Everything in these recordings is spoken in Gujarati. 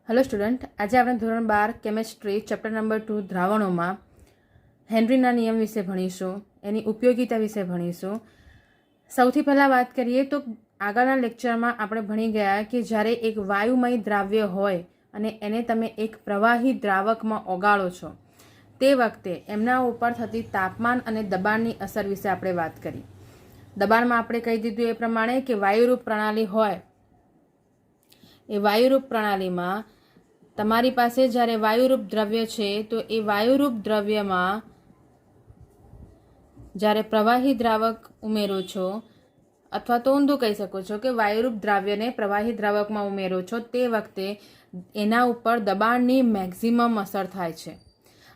हेलो स्टूडेंट, आज આપણે ધોરણ 12 કેમેસ્ટ્રી ચેપ્ટર નંબર 2 દ્રાવણોમાં હેનરીના નિયમ વિશે ભણીશું, એની ઉપયોગિતા વિશે ભણીશું। સૌથી પહેલાં વાત કરીએ તો આગળના લેક્ચરમાં આપણે ભણી ગયા કે જ્યારે એક વાયુમય દ્રાવ્ય હોય અને એને તમે એક પ્રવાહી દ્રાવકમાં ઓગાળો છો તે વખતે એમના ઉપર થતી તાપમાન અને દબાણની અસર વિશે આપણે વાત કરી। દબાણમાં આપણે કહી દીધું એ પ્રમાણે કે વાયુરૂપ પ્રણાલી હોય, એ વાયુરૂપ પ્રણાલીમાં તમારી પાસે જ્યારે વાયુરૂપ દ્રવ્ય છે તો એ વાયુરૂપ દ્રવ્યમાં જ્યારે પ્રવાહી દ્રાવક ઉમેરો છો, અથવા તો ઊંધું કહી શકો છો કે વાયુરૂપ દ્રાવ્યને પ્રવાહી દ્રાવકમાં ઉમેરો છો તે વખતે એના ઉપર દબાણની મેક્સિમમ અસર થાય છે,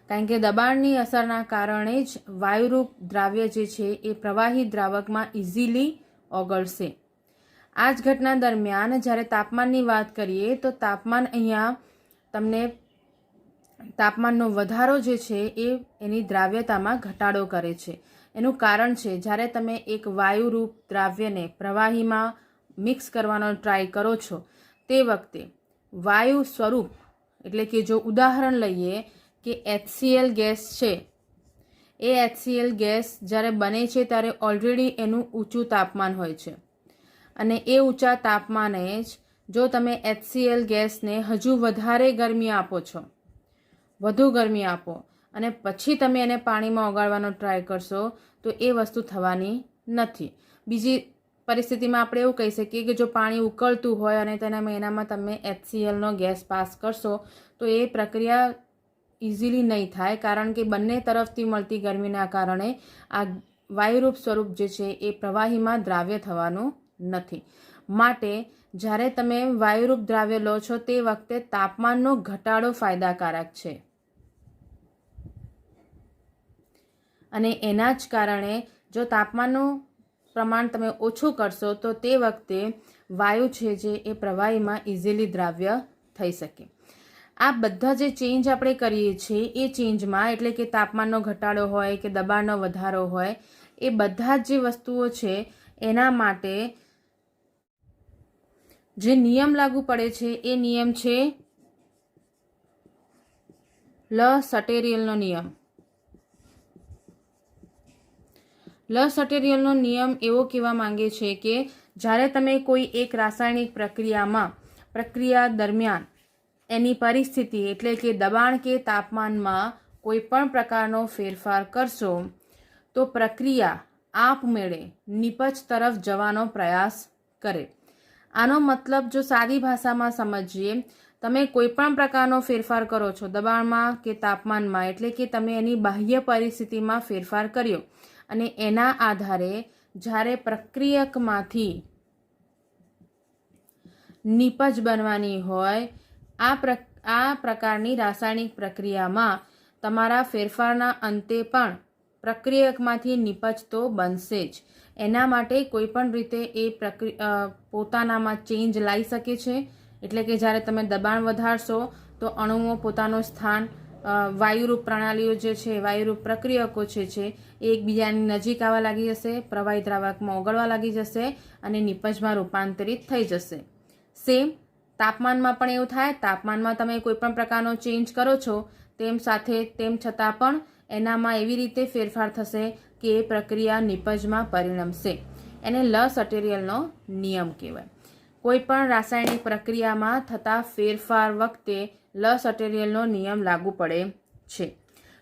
કારણ કે દબાણની અસરના કારણે જ વાયુરૂપ દ્રાવ્ય જે છે એ પ્રવાહી દ્રાવકમાં ઇઝીલી ઓગળશે। આ જ ઘટના દરમિયાન જ્યારે તાપમાનની વાત કરીએ તો તાપમાન અહીંયા તમને તાપમાનનો વધારો જે છે એ એની દ્રાવ્યતામાં ઘટાડો કરે છે। એનું કારણ છે જ્યારે તમે એક વાયુરૂપ દ્રાવ્યને પ્રવાહીમાં મિક્સ કરવાનો ટ્રાય કરો છો તે વખતે વાયુ સ્વરૂપ, એટલે કે જો ઉદાહરણ લઈએ કે HCl ગેસ છે, એ HCl ગેસ જ્યારે બને છે ત્યારે ઓલરેડી એનું ઊંચું તાપમાન હોય છે અને એ ઊંચા તાપમાને જ જો તમે HCl ગેસને હજુ વધારે ગરમી આપો છો, વધુ ગરમી આપો અને પછી તમે એને પાણીમાં ઓગાળવાનો ટ્રાય કરશો તો એ વસ્તુ થવાની નથી। બીજી પરિસ્થિતિમાં આપણે એવું કહી શકીએ કે જો પાણી ઉકળતું હોય અને એનામાં તમે HClનો ગેસ પાસ કરશો તો એ પ્રક્રિયા ઇઝીલી નહીં થાય, કારણ કે બંને તરફથી મળતી ગરમીના કારણે આ વાયુરૂપ સ્વરૂપ જે છે એ પ્રવાહીમાં દ્રાવ્ય થવાનું નથી। માટે જ્યારે તમે વાયુરૂપ દ્રાવ્ય લો છો તે વખતે તાપમાનનો ઘટાડો ફાયદાકારક છે અને એના જ કારણે જો તાપમાનનું પ્રમાણ તમે ઓછું કરશો તો તે વખતે વાયુ છે જે એ પ્રવાહીમાં ઇઝીલી દ્રાવ્ય થઈ શકે। આ બધા જે ચેન્જ આપણે કરીએ છીએ એ ચેન્જમાં, એટલે કે તાપમાનનો ઘટાડો હોય કે દબાણનો વધારો હોય, એ બધા જ જે વસ્તુઓ છે એના માટે જે નિયમ લાગુ પડે છે એ નિયમ છે લ-સટેરિયલનો નિયમ। લ-સટેરિયલનો નિયમ એવો કહેવા માંગે છે કે જ્યારે તમે કોઈ એક રાસાયણિક પ્રક્રિયા દરમિયાન એની પરિસ્થિતિ, એટલે કે દબાણ કે તાપમાનમાં કોઈ પણ પ્રકારનો ફેરફાર કરશો તો પ્રક્રિયા આપમેળે નિપજ તરફ જવાનો પ્રયાસ કરે। આનો મતલબ જો સાદી ભાષામાં સમજીએ, તમે કોઈ પણ પ્રકારનો ફેરફાર કરો છો દબાણમાં કે તાપમાનમાં, એટલે કે તમે એની બાહ્ય પરિસ્થિતિમાં ફેરફાર કર્યો અને એના આધારે જ્યારે પ્રક્રિયકમાંથી નિપજ બનવાની હોય, આ પ્રકારની રાસાયણિક પ્રક્રિયામાં તમારા ફેરફારના અંતે પણ પ્રક્રિયકમાંથી નિપજ તો બનશે જ। એના માટે કોઈ પણ રીતે એ પોતાનામાં ચેન્જ લાવી શકે છે, એટલે કે જ્યારે તમે દબાણ વધારશો તો અણુઓ પોતાનું સ્થાન, વાયુરૂપ પ્રણાલીઓ જે છે, વાયુરૂપ પ્રક્રિયકો છે એ એકબીજાની નજીક આવવા લાગી જશે, પ્રવાહી દ્રાવકમાં ઓગળવા લાગી જશે અને નિપજમાં રૂપાંતરિત થઈ જશે। સેમ તાપમાનમાં પણ એવું થાય। તાપમાનમાં તમે કોઈ પણ પ્રકારનો ચેન્જ કરો છો તેમ છતાં પણ એનામાં એવી રીતે ફેરફાર થશે કે એ પ્રક્રિયા નિપજમાં પરિણમશે। એને લ-સટેરિયલનો નિયમ કહેવાય। કોઈ પણ રાસાયણિક પ્રક્રિયામાં થતા ફેરફાર વખતે લ-સટેરિયલનો નિયમ લાગુ પડે છે।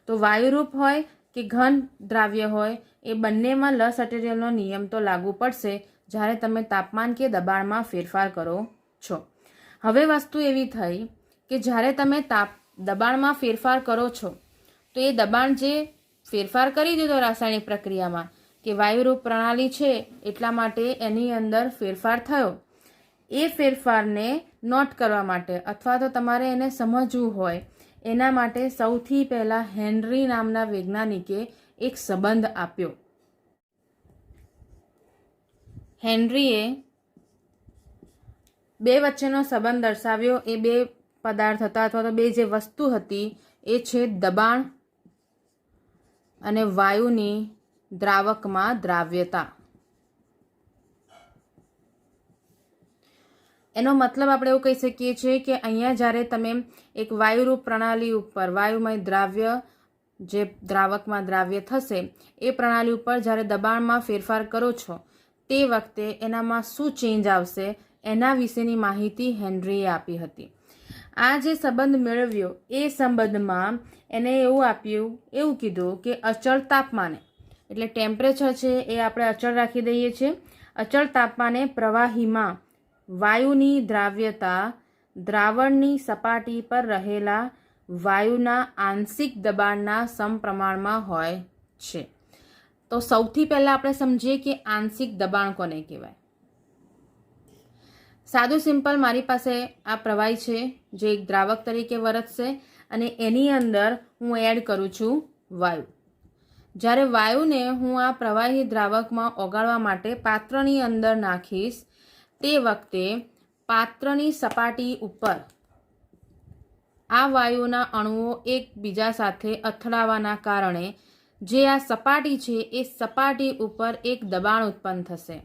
તો વાયુરૂપ હોય કે ઘન દ્રાવ્ય હોય, એ બંનેમાં લ-સટેરિયલનો નિયમ તો લાગુ પડશે જ્યારે તમે તાપમાન કે દબાણમાં ફેરફાર કરો છો। હવે વસ્તુ એવી થઈ કે જ્યારે તમે દબાણમાં ફેરફાર કરો છો તો એ દબાણ જે ફેરફાર કરી દીધો રાસાયણિક પ્રક્રિયામાં કે વાયુરૂપ પ્રણાલી છે એટલા માટે એની અંદર ફેરફાર થયો, એ ફેરફારને નોટ કરવા માટે અથવા તો તમારે એને સમજવું હોય એના માટે સૌથી પહેલાં હેનરી નામના વૈજ્ઞાનિકે એક સંબંધ આપ્યો। હેનરીએ બે વચ્ચેનો સંબંધ દર્શાવ્યો। એ બે પદાર્થ હતા અથવા તો બે જે વસ્તુ હતી એ છે દબાણ અને વાયુની દ્રાવકમાં દ્રાવ્યતા। એનો મતલબ આપણે એવું કહી શકીએ છીએ કે અહીંયા જ્યારે તમે એક વાયુરૂપ પ્રણાલી ઉપર વાયુમય દ્રાવ્ય જે દ્રાવકમાં દ્રાવ્ય થશે એ પ્રણાલી ઉપર જ્યારે દબાણમાં ફેરફાર કરો છો તે વખતે એનામાં શું ચેન્જ આવશે એના વિશેની માહિતી હેનરીએ આપી હતી. આ જે સંબંધ મેળવ્યો એ સંબંધમાં એને એવું કીધું કે અચળ તાપમાને, એટલે ટેમ્પરેચર છે એ આપણે અચળ રાખી દઈએ છીએ, અચળ તાપમાને પ્રવાહીમાં વાયુની દ્રાવ્યતા દ્રાવણની સપાટી પર રહેલા વાયુના આંશિક દબાણના સમપ્રમાણમાં હોય છે. તો સૌથી પહેલાં આપણે સમજીએ કે આંશિક દબાણ કોને કહેવાય. સાદું સિમ્પલ મારી પાસે આ પ્રવાહી છે જે એક દ્રાવક તરીકે વર્તશે અને એની અંદર હું એડ કરું છું વાયુ. જ્યારે વાયુને હું આ પ્રવાહી દ્રાવકમાં ઓગાળવા માટે પાત્રની અંદર નાખીશ તે વખતે પાત્રની સપાટી ઉપર આ વાયુના અણુઓ એકબીજા સાથે અથડાવાના કારણે જે આ સપાટી છે એ સપાટી ઉપર એક દબાણ ઉત્પન્ન થશે.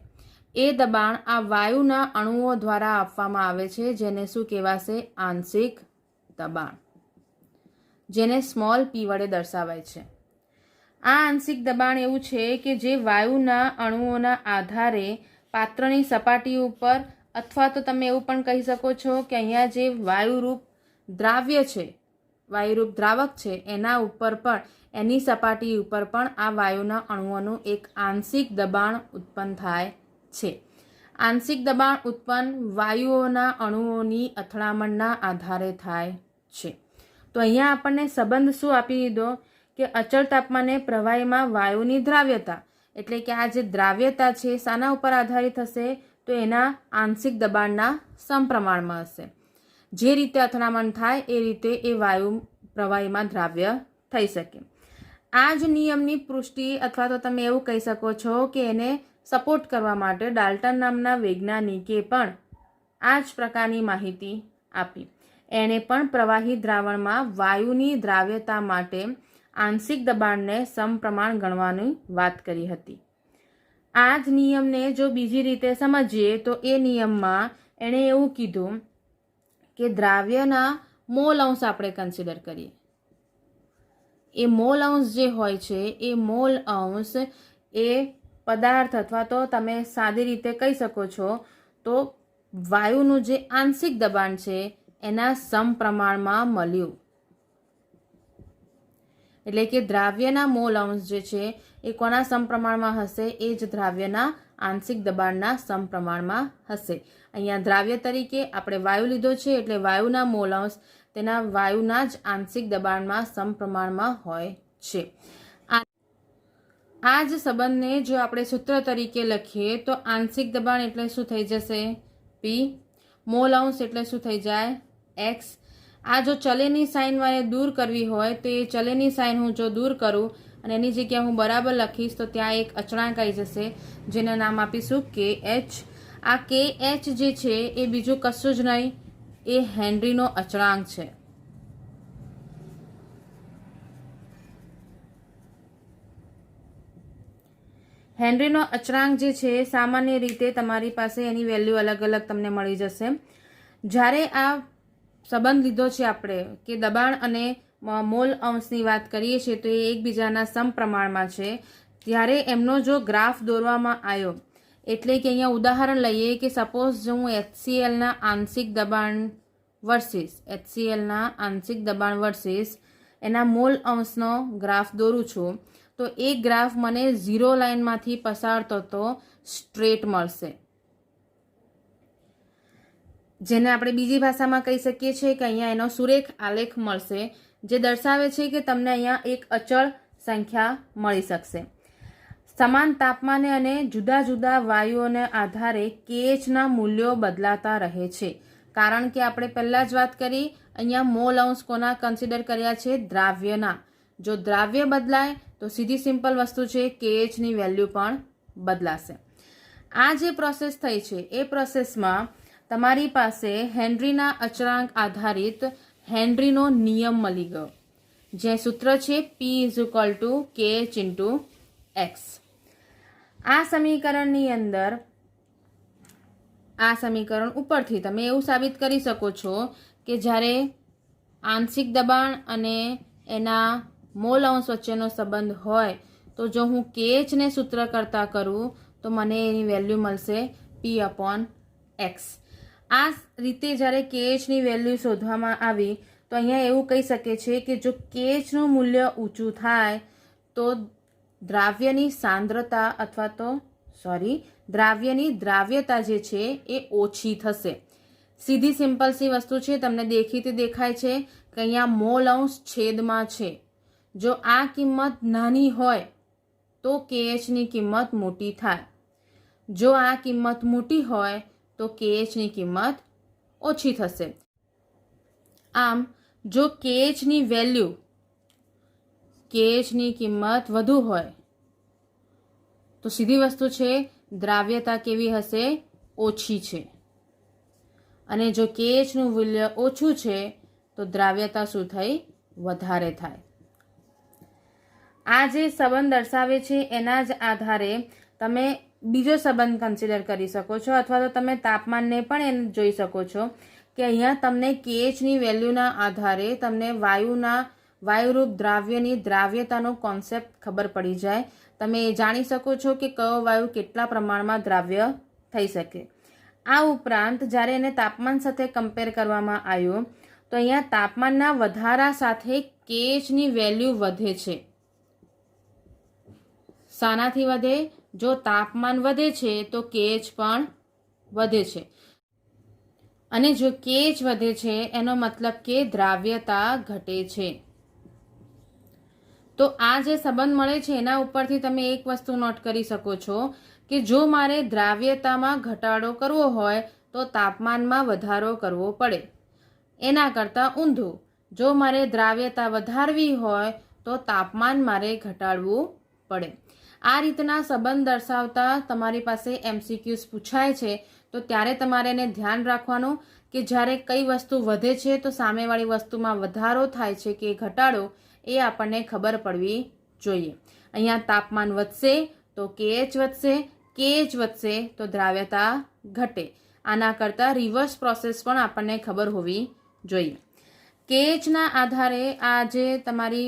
એ દબાણ આ વાયુના અણુઓ દ્વારા આપવામાં આવે છે જેને શું કહેવાશે? આંશિક દબાણ, જેને સ્મોલ p વડે દર્શાવાય છે. આ આંશિક દબાણ એવું છે કે જે વાયુના અણુઓના આધારે પાત્રની સપાટી ઉપર, અથવા તો તમે એવું પણ કહી શકો છો કે અહીંયા જે વાયુરૂપ દ્રાવ્ય છે, વાયુરૂપ દ્રાવક છે એના ઉપર પણ, એની સપાટી ઉપર પણ આ વાયુના અણુઓનું એક આંશિક દબાણ ઉત્પન્ન થાય છે. આંશિક દબાણ ઉત્પન્ન વાયુઓના અણુઓની અથડામણના આધારે થાય છે. તો અહીંયા આપણને સંબંધ શું આપી દીધો કે અચળ તાપમાને પ્રવાહીમાં વાયુની દ્રાવ્યતા, એટલે કે આ જે દ્રાવ્યતા છે શાના ઉપર આધારિત હશે? તો એના આંશિક દબાણના સમપ્રમાણમાં હશે. જે રીતે અથડામણ થાય એ રીતે એ વાયુ પ્રવાહીમાં દ્રાવ્ય થઈ શકે. આ જ નિયમની પુષ્ટિ અથવા તો તમે એવું કહી શકો છો કે એને સપોર્ટ કરવા માટે ડાલ્ટન નામના વૈજ્ઞાનિકે પણ આ જ પ્રકારની માહિતી આપી. એણે પણ પ્રવાહી દ્રાવણમાં વાયુની દ્રાવ્યતા માટે આંશિક દબાણને સમપ્રમાણ ગણવાની વાત કરી હતી. આ જ નિયમને જો બીજી રીતે સમજીએ તો એ નિયમમાં એણે એવું કીધું કે દ્રાવ્યના મોલ અંશ આપણે કન્સિડર કરીએ. એ મોલ અંશ જે હોય છે એ મોલ અંશ એ પદાર્થ અથવા તો તમે સાદી રીતે કહી શકો છો તો વાયુનું જે આંશિક દબાણ છે એના સમપ્રમાણમાં મળ્યું. એટલે કે દ્રાવ્યના મોલ અંશ જે છે એ કોના સમપ્રમાણમાં હશે? એ જ દ્રાવ્યના આંશિક દબાણના સમપ્રમાણમાં હશે. અહીંયા દ્રાવ્ય તરીકે આપણે વાયુ લીધો છે એટલે વાયુના મોલ અંશ તેના વાયુના જ આંશિક દબાણમાં સમપ્રમાણમાં હોય છે. આ જ સંબંધને જો આપણે સૂત્ર તરીકે લખીએ તો આંશિક દબાણ એટલે શું થઈ જશે? p. મોલ અંશ એટલે શું થઈ જાય? x. આ જો ચલેની સાઇન મારે દૂર કરવી હોય તો એ ચલેની સાઇન હું જો દૂર કરું અને એની જગ્યાએ હું બરાબર લખીશ તો ત્યાં એક અચળાંક આવી જશે જેને નામ આપીશું kh. આ kh જે છે એ બીજું કશું જ નહીં, એ હેનરીનો અચળાંક છે. હેનરીનો અચળાંક જે છે સામાન્ય રીતે તમારી પાસે એની વેલ્યુ અલગ અલગ તમને મળી જશે. જ્યારે આ સંબંધ લીધો છે આપણે કે દબાણ અને મોલ અંશની વાત કરીએ છીએ તો એ એકબીજાના સમપ્રમાણમાં છે, ત્યારે એમનો જો ગ્રાફ દોરવામાં આવ્યો, એટલે કે અહીંયા ઉદાહરણ લઈએ કે સપોઝ જો હું HClના આંશિક દબાણ વર્સિસ એના મોલ અંશનો ગ્રાફ દોરું છું તો એ ગ્રાફ મને 0 લાઇનમાંથી પસાર થતો સ્ટ્રેટ મળશે, જેને આપણે બીજી ભાષામાં કહી શકીએ છીએ કે અહીંયા એનો સુરેખ આલેખ મળશે જે દર્શાવે છે કે તમને અહીંયા એક અચળ સંખ્યા મળી શકશે. સમાન તાપમાને અને જુદા જુદા વાયુઓને આધારે kHના મૂલ્યો બદલાતા રહે છે, કારણ કે આપણે પહેલાં જ વાત કરી અહીંયા મોલ અંશ કોના કન્સિડર કર્યા છે? દ્રાવ્યના. જો દ્રાવ્ય બદલાય તો સીધી સિમ્પલ વસ્તુ છે kHની વેલ્યુ પણ બદલાશે. આ જે પ્રોસેસ થઈ છે એ પ્રોસેસમાં તમારી પાસે હેનરીના અચળાંક આધારિત હેનરીનો નિયમ મળી ગયો, જે સૂત્ર છે p = kh × x. આ સમીકરણની અંદર આ સમીકરણ ઉપરથી તમે એવું સાબિત કરી શકો છો કે જ્યારે આંશિક દબાણ અને એના મોલ અંશ વચ્ચેનો સંબંધ હોય તો જો હું કેએચને સૂત્ર કરતાં કરું તો મને એની વેલ્યુ મળશે P/X. આ રીતે જ્યારે કેએચની વેલ્યુ શોધવામાં આવી તો અહીંયા એવું કહી શકે છે કે જો કેએચનું મૂલ્ય ઊંચું થાય તો દ્રાવ્યની સાંદ્રતા અથવા તો દ્રાવ્યની દ્રાવ્યતા જે છે એ ઓછી થશે. સીધી સિમ્પલ સી વસ્તુ છે, તમને દેખીતી દેખાય છે કે અહીંયા મોલ અંશ છેદમાં છે. જો આ કિંમત નાની હોય તો કેએચની કિંમત મોટી થાય, જો આ કિંમત મોટી હોય તો કેએચની કિંમત ઓછી થશે. આમ જો કેએચની કિંમત વધુ હોય તો સીધી વસ્તુ છે દ્રાવ્યતા કેવી હશે? ઓછી છે. અને જો કેએચનું મૂલ્ય ઓછું છે તો દ્રાવ્યતા શું થઈ? વધારે થાય. આ જે સંબંધ દર્શાવે છે એના જ આધારે તમે બીજો સંબંધ કન્સિડર કરી શકો છો અથવા તો તમે તાપમાનને પણ એને જોઈ શકો છો કે અહીંયા તમને કેએચની વેલ્યુના આધારે તમને વાયુરૂપ દ્રાવ્યની દ્રાવ્યતાનો કોન્સેપ્ટ ખબર પડી જાય. તમે જાણી શકો છો કે કયો વાયુ કેટલા પ્રમાણમાં દ્રાવ્ય થઈ શકે. આ ઉપરાંત જ્યારે એને તાપમાન સાથે કમ્પેર કરવામાં આવ્યો તો અહીંયા તાપમાનના વધારા સાથે કેએચની વેલ્યુ વધે છે. શાનાથી વધે? જો તાપમાન વધે છે તો કેએચ પણ વધે છે. અને જો કેએચ વધે છે એનો મતલબ કે દ્રાવ્યતા ઘટે છે. તો આ જે સંબંધ મળે છે એના ઉપરથી તમે એક વસ્તુ નોટ કરી શકો છો કે જો મારે દ્રાવ્યતામાં ઘટાડો કરવો હોય તો તાપમાનમાં વધારો કરવો પડે. એના કરતાં ઊંધું, જો મારે દ્રાવ્યતા વધારવી હોય તો તાપમાન મારે ઘટાડવું પડે. આ રીતના સંબંધ દર્શાવતા તમારી પાસે MCQs પૂછાય છે તો ત્યારે તમારે એને ધ્યાન રાખવાનું કે જ્યારે કઈ વસ્તુ વધે છે તો સામેવાળી વસ્તુમાં વધારો થાય છે કે ઘટાડો એ આપણને ખબર પડવી જોઈએ. અહીંયા તાપમાન વધશે તો કેએચ વધશે, કેએચ વધશે તો દ્રાવ્યતા ઘટે. આના કરતાં રિવર્સ પ્રોસેસ પણ આપણને ખબર હોવી જોઈએ. કેએચના આધારે આ જે તમારી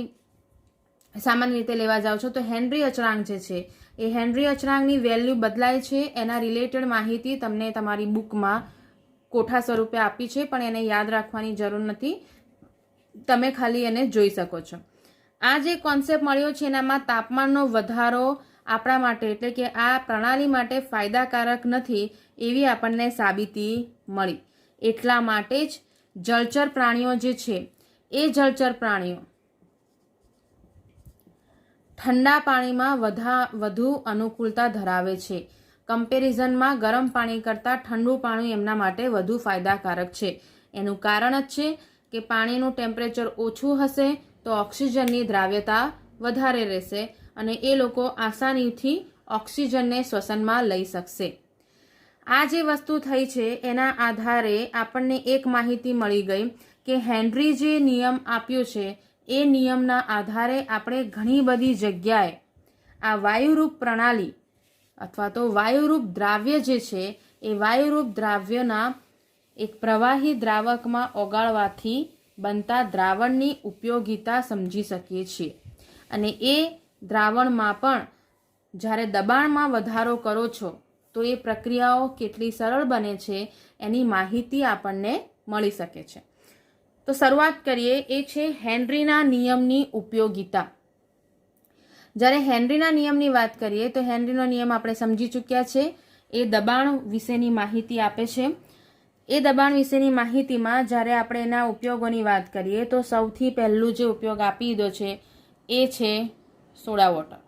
સામાન્ય રીતે લેવા જાઓ છો તો હેનરી અચળાંક જે છે એ હેનરી અચળાંકની વેલ્યુ બદલાય છે. એના રિલેટેડ માહિતી તમને તમારી બુકમાં કોઠા સ્વરૂપે આપી છે પણ એને યાદ રાખવાની જરૂર નથી, તમે ખાલી એને જોઈ શકો છો. આ જે કોન્સેપ્ટ મળ્યો છે એનામાં તાપમાનનો વધારો આપણા માટે એટલે કે આ પ્રણાલી માટે ફાયદાકારક નથી એવી આપણને સાબિતી મળી. એટલા માટે જ જળચર પ્રાણીઓ જે છે એ જળચર પ્રાણીઓ ઠંડા પાણીમાં વધુ અનુકૂળતા ધરાવે છે. કમ્પેરિઝનમાં ગરમ પાણી કરતાં ઠંડુ પાણી એમના માટે વધુ ફાયદાકારક છે. એનું કારણ જ છે કે પાણીનું ટેમ્પરેચર ઓછું હશે તો ઓક્સિજનની દ્રાવ્યતા વધારે રહેશે અને એ લોકો આસાનીથી ઓક્સિજનને શ્વસનમાં લઈ શકશે. આ જે વસ્તુ થઈ છે એના આધારે આપણને એક માહિતી મળી ગઈ કે હેનરી જે નિયમ આપ્યો છે એ નિયમના આધારે આપણે ઘણી બધી જગ્યાએ આ વાયુરૂપ પ્રણાલી અથવા તો વાયુરૂપ દ્રાવ્ય જે છે એ વાયુરૂપ દ્રાવ્યના એક પ્રવાહી દ્રાવકમાં ઓગાળવાથી બનતા દ્રાવણની ઉપયોગિતા સમજી શકીએ છીએ. અને એ દ્રાવણમાં પણ જ્યારે દબાણમાં વધારો કરો છો તો એ પ્રક્રિયાઓ કેટલી સરળ બને છે એની માહિતી આપણને મળી શકે છે. તો શરૂઆત કરીએ એ છે હેનરીના નિયમની ઉપયોગિતા. જ્યારે હેનરીના નિયમની વાત કરીએ તો હેનરીનો નિયમ આપણે સમજી ચૂક્યા છે. એ દબાણ વિશેની માહિતી આપે છે. એ દબાણ વિશેની માહિતીમાં જ્યારે આપણે એના ઉપયોગોની વાત કરીએ તો સૌથી પહેલું જે ઉપયોગ આપી દીધો છે એ છે સોડા વોટર.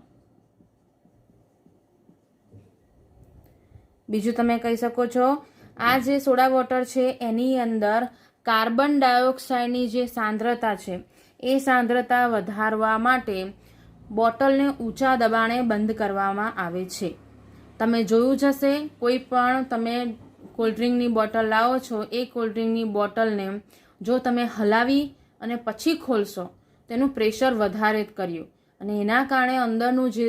બીજું તમે કહી શકો છો આ જે સોડા વોટર છે એની અંદર કાર્બન ડાયોક્સાઇડની જે સાંદ્રતા છે એ સાંદ્રતા વધારવા માટે બોટલને ઊંચા દબાણે બંધ કરવામાં આવે છે. તમે જોયું જ હશે, કોઈ પણ તમે કોલ્ડ્રિંકની બોટલ લાવો છો એ કોલ્ડ્રિંકની બોટલને જો તમે હલાવી અને પછી ખોલશો તેનું પ્રેશર વધારે કર્યું અને એના કારણે અંદરનું જે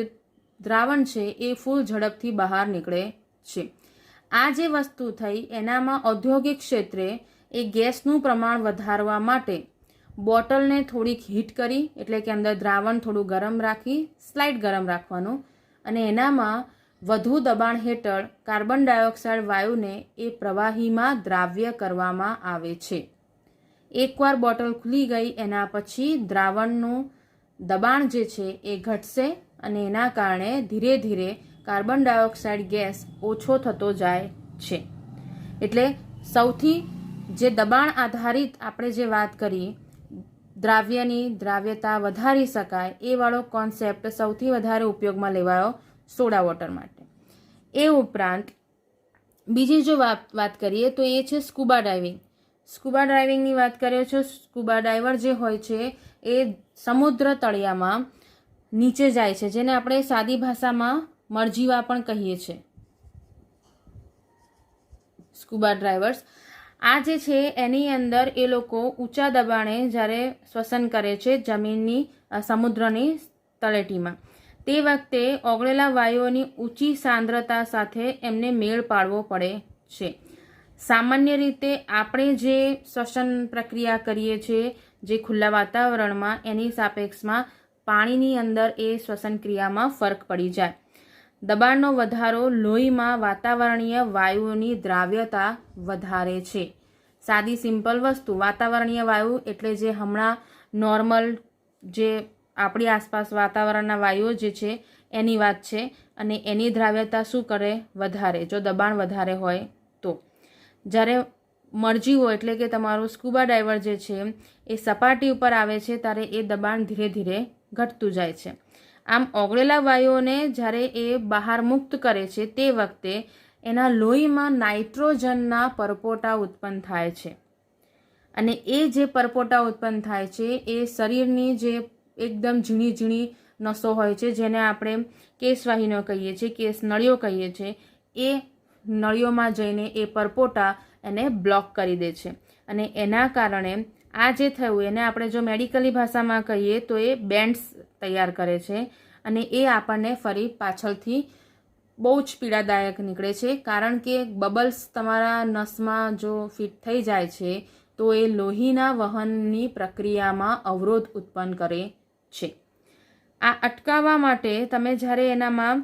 દ્રાવણ છે એ ફૂલ ઝડપથી બહાર નીકળે છે. આ જે વસ્તુ થઈ એનામાં ઔદ્યોગિક ક્ષેત્રે એ ગેસનું પ્રમાણ વધારવા માટે બોટલને થોડીક હીટ કરી, એટલે કે અંદર દ્રાવણ થોડું ગરમ રાખી, સ્લાઇટ ગરમ રાખવાનું, અને એનામાં વધુ દબાણ હેઠળ કાર્બન ડાયોક્સાઇડ વાયુને એ પ્રવાહીમાં દ્રાવ્ય કરવામાં આવે છે. એકવાર બોટલ ખુલી ગઈ એના પછી દ્રાવણનું દબાણ જે છે એ ઘટશે અને એના કારણે ધીરે ધીરે કાર્બન ડાયોક્સાઇડ ગેસ ઓછો થતો જાય છે. એટલે સૌથી જે દબાણ આધારિત આપણે જે વાત કરી, દ્રાવ્યની દ્રાવ્યતા વધારી શકાય એ વાળો કોન્સેપ્ટ સૌથી વધારે ઉપયોગમાં લેવાયો સોડા વોટર માટે. એ ઉપરાંત બીજી જો વાત કરીએ તો એ છે સ્કૂબા ડાઇવિંગ. સ્કૂબા ડાઇવિંગની વાત કરીએ છો. સ્કૂબા ડાઇવર જે હોય છે એ સમુદ્ર તળિયામાં નીચે જાય છે, જેને આપણે સાદી ભાષામાં મરજીવા પણ કહીએ છીએ. સ્કૂબા ડ્રાઈવર્સ આ જે છે એની અંદર એ લોકો ઊંચા દબાણે જ્યારે શ્વસન કરે છે જમીનની સમુદ્રની તળેટીમાં, તે વખતે ઓગળેલા વાયુઓની ઊંચી સાંદ્રતા સાથે એમને મેળ પાડવો પડે છે. સામાન્ય રીતે આપણે જે શ્વસન પ્રક્રિયા કરીએ છીએ જે ખુલ્લા વાતાવરણમાં, એની સાપેક્ષમાં પાણીની અંદર એ શ્વસન ક્રિયામાં ફરક પડી જાય. દબાણનો વધારો લોહીમાં વાતાવરણીય વાયુઓની દ્રાવ્યતા વધારે છે. સાદી સિમ્પલ વસ્તુ, વાતાવરણીય વાયુ એટલે જે હમણાં નોર્મલ જે આપણી આસપાસ વાતાવરણના વાયુઓ જે છે એની વાત છે, અને એની દ્રાવ્યતા શું કરે? વધારે, જો દબાણ વધારે હોય તો. જ્યારે મરજીવો એટલે કે તમારું સ્કૂબા ડાઇવર જે છે એ સપાટી ઉપર આવે છે ત્યારે એ દબાણ ધીરે ધીરે ઘટતું જાય છે. આમ ઓગળેલા વાયુઓને જ્યારે એ બહાર મુક્ત કરે છે તે વખતે એના લોહીમાં નાઇટ્રોજનના પરપોટા ઉત્પન્ન થાય છે, અને એ જે પરપોટા ઉત્પન્ન થાય છે એ શરીરની જે એકદમ ઝીણી ઝીણી નસો હોય છે, જેને આપણે કેશવાહિનીઓ કહીએ છીએ, કેસ નળીઓ કહીએ છીએ, એ નળીઓમાં જઈને એ પરપોટા એને બ્લોક કરી દે છે. અને એના કારણે આ જે થયું એને આપણે જો મેડિકલી ભાષામાં કહીએ તો એ બેન્ડ્સ તૈયાર કરે છે, અને એ આપણને ફરી પાછળથી બહુ જ પીડાદાયક નીકળે છે, કારણ કે બબલ્સ તમારા નસમાં જો ફિટ થઈ જાય છે તો એ લોહીના વહનની પ્રક્રિયામાં અવરોધ ઉત્પન્ન કરે છે. આ અટકાવવા માટે તમે જ્યારે એનામાં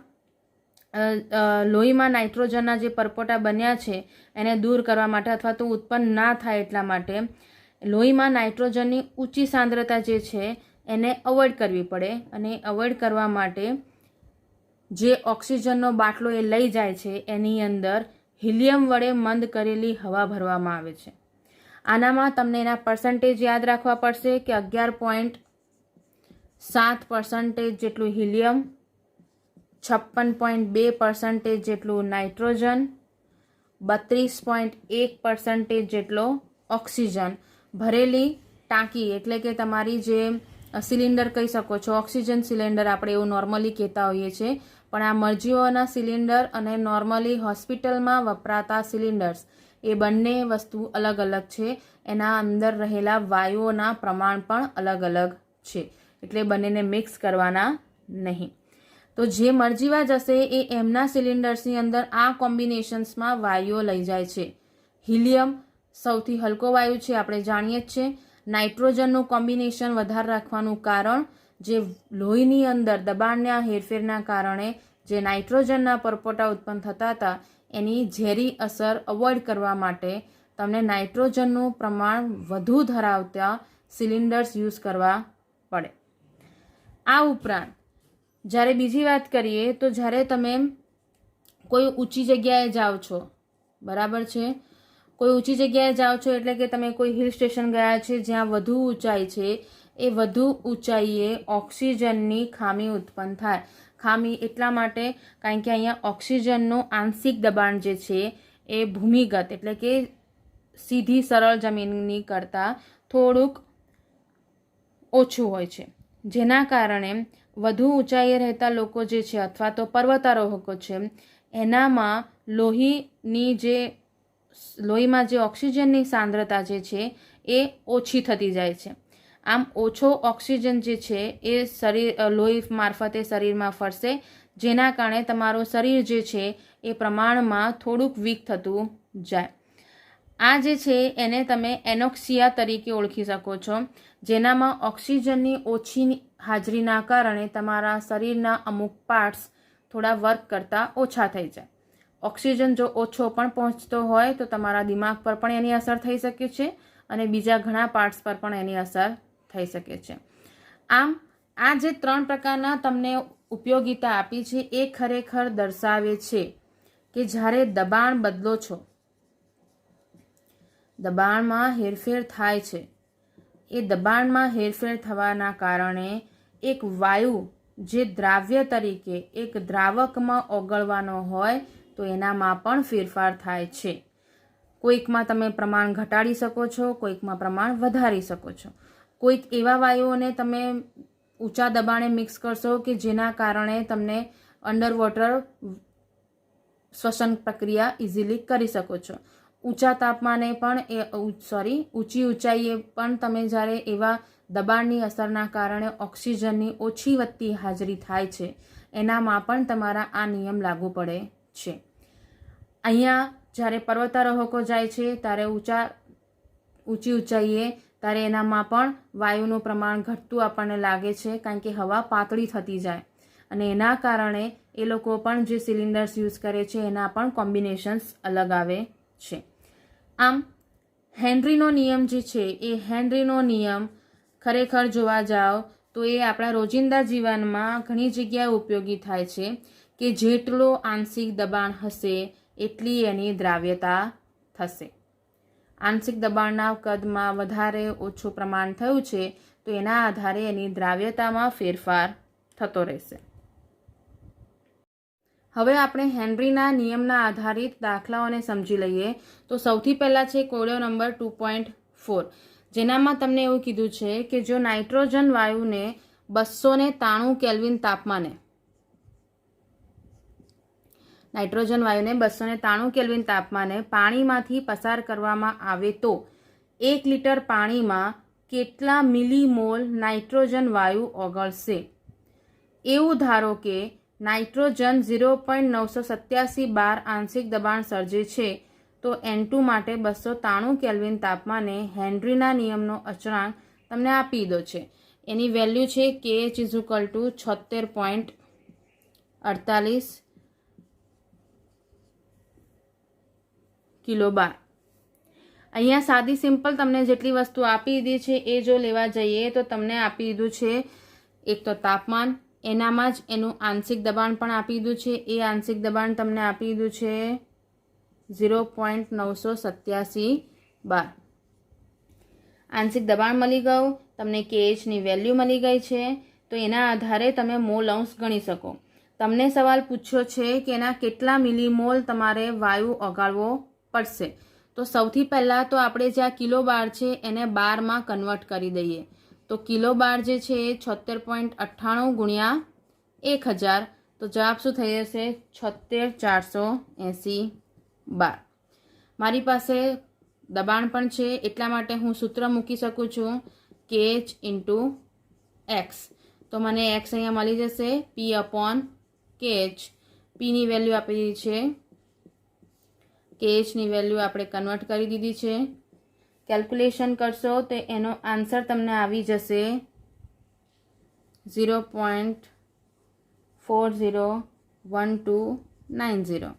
લોહીમાં નાઇટ્રોજનના જે પરપોટા બન્યા છે એને દૂર કરવા માટે, અથવા તો ઉત્પન્ન ના થાય એટલા માટે લોહીમાં નાઇટ્રોજનની ઊંચી સાંદ્રતા જે છે એને અવોઇડ કરવી પડે. અને અવોઇડ કરવા માટે જે ઓક્સિજનનો બાટલો એ લઈ જાય છે એની અંદર હિલિયમ વડે મંદ કરેલી હવા ભરવામાં આવે છે. આનામાં તમને એના પર્સન્ટેજ યાદ રાખવા પડશે કે 11.7% જેટલું હિલિયમ, 56.2% જેટલું નાઇટ્રોજન, 32.1% જેટલો ઓક્સિજન ભરેલી ટાંકી, એટલે કે તમારી જે સિલિન્ડર કહી શકો છો, ઓક્સિજન સિલિન્ડર આપણે એવું નોર્મલી કહેતા હોઈએ છીએ, પણ આ મરજીઓના સિલિન્ડર અને નોર્મલી હોસ્પિટલમાં વપરાતા સિલિન્ડર્સ એ બંને વસ્તુ અલગ અલગ છે. એના અંદર રહેલા વાયુઓના પ્રમાણ પણ અલગ અલગ છે, એટલે બંનેને મિક્સ કરવાના નહીં. તો જે મરજીવા જશે એ એમના સિલિન્ડર્સની અંદર આ કોમ્બિનેશન્સમાં વાયુઓ લઈ જાય છે. હિલિયમ સૌથી હલકો વાયુ છે, આપણે જાણીએ જ છે. નાઇટ્રોજનનું કોમ્બિનેશન વધારે રાખવાનું કારણ જે લોહીની અંદર દબાણના હેરફેરના કારણે જે નાઇટ્રોજનના પરપોટા ઉત્પન્ન થતા હતા એની ઝેરી અસર અવોઇડ કરવા માટે તમને નાઇટ્રોજનનું પ્રમાણ વધુ ધરાવતા સિલિન્ડર્સ યુઝ કરવા પડે. આ ઉપરાંત જ્યારે બીજી વાત કરીએ તો જ્યારે તમે કોઈ ઊંચી જગ્યાએ જાઓ છો, બરાબર છે, કોઈ ઊંચી જગ્યાએ જાઓ છો એટલે કે તમે કોઈ હિલ સ્ટેશન ગયા છે જ્યાં વધુ ઊંચાઈ છે, એ વધુ ઊંચાઈએ ઓક્સિજનની ખામી ઉત્પન્ન થાય. ખામી એટલા માટે કારણ કે અહીંયા ઓક્સિજનનું આંશિક દબાણ જે છે એ ભૂમિગત એટલે કે સીધી સરળ જમીનની કરતાં થોડુંક ઓછું હોય છે, જેના કારણે વધુ ઊંચાઈએ રહેતા લોકો જે છે અથવા તો પર્વતારોહકો છે એનામાં લોહીમાં જે ઓક્સિજનની સાંદ્રતા જે છે એ ઓછી થતી જાય છે. આમ ઓછો ઓક્સિજન જે છે એ લોહી મારફતે શરીરમાં ફરશે, જેના કારણે તમારું શરીર જે છે એ પ્રમાણમાં થોડુંક વીક થતું જાય. આ જે છે એને તમે એનોક્સિયા તરીકે ઓળખી શકો છો, જેનામાં ઓક્સિજનની ઓછી હાજરીના કારણે તમારા શરીરના અમુક પાર્ટ્સ થોડા વર્ક કરતાં ઓછા થઈ જાય. ઓક્સિજન જો ઓછો પણ પહોંચતો હોય તો તમારા દિમાગ પર પણ એની અસર થઈ શકે છે અને બીજા ઘણા પાર્ટ્સ પર પણ એની અસર થઈ શકે છે. આમ આ જે 3 પ્રકારના તમને ઉપયોગિતા આપી છે એ ખરેખર દર્શાવે છે કે જ્યારે દબાણ બદલો છો, દબાણમાં હેરફેર થાય છે, એ દબાણમાં હેરફેર થવાના કારણે એક વાયુ જે દ્રાવ્ય તરીકે એક દ્રાવકમાં ઓગળવાનો હોય તો એનામાં પણ ફેરફાર થાય છે. કોઈકમાં તમે પ્રમાણ ઘટાડી શકો છો, કોઈકમાં પ્રમાણ વધારી શકો છો. કોઈક એવા વાયુઓને તમે ઊંચા દબાણે મિક્સ કરશો કે જેના કારણે તમને અંડર વોટર શ્વસન પ્રક્રિયા ઇઝીલી કરી શકો છો. ઊંચા તાપમાને પણ ઊંચી ઊંચાઈએ પણ તમે જ્યારે એવા દબાણની અસરના કારણે ઓક્સિજનની ઓછી વધતી હાજરી થાય છે એનામાં પણ તમારા આ નિયમ લાગુ પડે છે. અહીંયા જ્યારે પર્વતારોહકો જાય છે ત્યારે ઊંચી ઊંચાઈએ ત્યારે એનામાં પણ વાયુનું પ્રમાણ ઘટતું આપણને લાગે છે, કારણ કે હવા પાતળી થતી જાય અને એના કારણે એ લોકો પણ જે સિલિન્ડર્સ યુઝ કરે છે એના પણ કોમ્બિનેશન્સ અલગ આવે છે. આમ હેનરીનો નિયમ જે છે એ હેનરીનો નિયમ ખરેખર જોવા જાઓ તો એ આપણા રોજિંદા જીવનમાં ઘણી જગ્યાએ ઉપયોગી થાય છે કે જેટલો આંશિક દબાણ હશે એટલી એની દ્રાવ્યતા થશે. આંશિક દબાણના કદમાં વધારે ઓછું પ્રમાણ થયું છે તો એના આધારે એની દ્રાવ્યતામાં ફેરફાર થતો રહેશે. હવે આપણે હેનરીના નિયમના આધારિત દાખલાઓને સમજી લઈએ. તો સૌથી પહેલાં છે કોયડો નંબર 2.4, જેનામાં તમને એવું કીધું છે કે જો નાઇટ્રોજન વાયુને 293 કેલ્વિન તાપમાને પાણીમાંથી પસાર કરવામાં આવે તો 1 લિટર પાણીમાં કેટલા મિલીમોલ નાઇટ્રોજન વાયુ ઓગળશે. એવું ધારો કે નાઇટ્રોજન 0.987 બાર આંશિક દબાણ સર્જે છે તો N2 માટે 293 કેલ્વિન તાપમાને હેનરીના નિયમનો અચળાંક તમને આપી દીધો છે. એની વેલ્યુ છે KH = 76.48 કિલોબાર. અહીંયા સાદી સિમ્પલ તમને જેટલી વસ્તુ આપી દીધી છે એ જો લેવા જઈએ તો તમને આપી દીધું છે એક તો તાપમાન, એનામાં જ એનું આંશિક દબાણ પણ આપી દીધું છે. એ આંશિક દબાણ તમને આપી દીધું છે 0.987 બાર. આંશિક દબાણ મળી ગયું, તમને KHની વેલ્યુ મળી ગઈ છે. તો એના આધારે તમે મોલ અંશ ગણી શકો. તમને સવાલ પૂછ્યો છે કે એના કેટલા મિલીમોલ તમારે વાયુ ઓગાળવો પડશે. તો સૌથી પહેલાં તો આપણે જે આ કિલો બાર છે એને બારમાં કન્વર્ટ કરી દઈએ. તો કિલો બાર જે છે એ 76.98 ગુણ્યા 1000, તો જવાબ શું થઈ જશે 76480 બાર. મારી પાસે દબાણ પણ છે એટલા માટે હું સૂત્ર મૂકી શકું છું KH × X. તો મને X અહીંયા મળી જશે P/KH. Pની વેલ્યુ આપી દીધી છે, KHની વેલ્યુ આપણે કન્વર્ટ કરી દીધી છે. કેલ્ક્યુલેશન કરશો તો એનો આન્સર તમને આવી જશે 0.401290.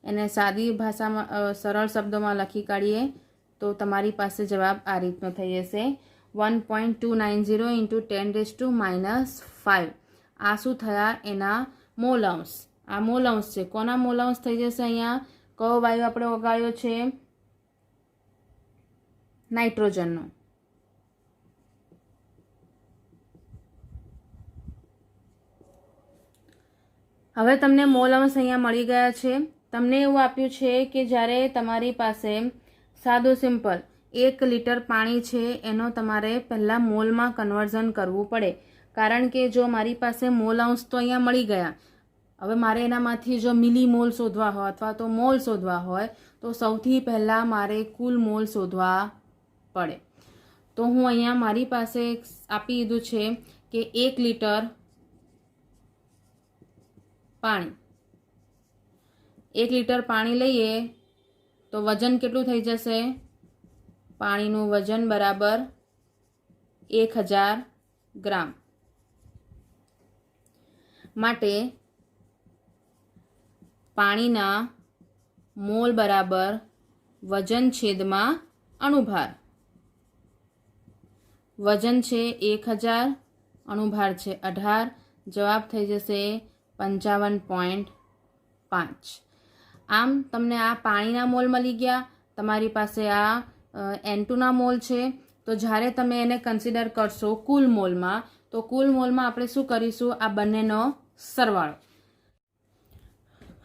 એને સાદી ભાષામાં સરળ શબ્દોમાં લખી કાઢીએ તો તમારી પાસે જવાબ આ રીતનો થઈ જશે 1.290 × 10⁻⁵. આ શું થયા એના મોલ અંશ. આ મોલ અંશ છે. કોના મોલ અંશ થઈ જશે અહીંયા? કયો વાયુ આપણે ઓગાળ્યો છે? નાઇટ્રોજનનો. હવે તમને મોલ અંશ અહીંયા મળી ગયા છે. તમને એવું આપ્યું છે કે જ્યારે તમારી પાસે સાદું સિમ્પલ 1 લિટર પાણી છે એનો તમારે પહેલાં મોલમાં કન્વર્ઝન કરવું પડે. કારણ કે જો મારી પાસે મોલ અંશ તો અહીંયા મળી ગયા, હવે મારે એનામાંથી જો મિલી મોલ શોધવા હોય અથવા તો મોલ શોધવા હોય તો સૌથી પહેલાં મારે કુલ મોલ શોધવા પડે. તો હું અહીંયા મારી પાસે આપી દીધું છે કે 1 લિટર પાણી. 1 લીટર પાણી લઈએ તો વજન કેટલું થઈ જશે? પાણીનું વજન બરાબર 1000 ગ્રામ. માટે પાણીના મોલ બરાબર વજન છેદમાં અણુભાર. વજન છે 1000, અણુભાર છે 18, જવાબ થઈ જશે 55.5. આમ તમને આ પાણીના મોલ મળી ગયા. તમારી પાસે આ N2ના મોલ છે. તો જ્યારે તમે એને કન્સિડર કરશો કુલ મોલમાં, તો કુલ મોલમાં આપણે શું કરીશું? આ બંનેનો સરવાળો.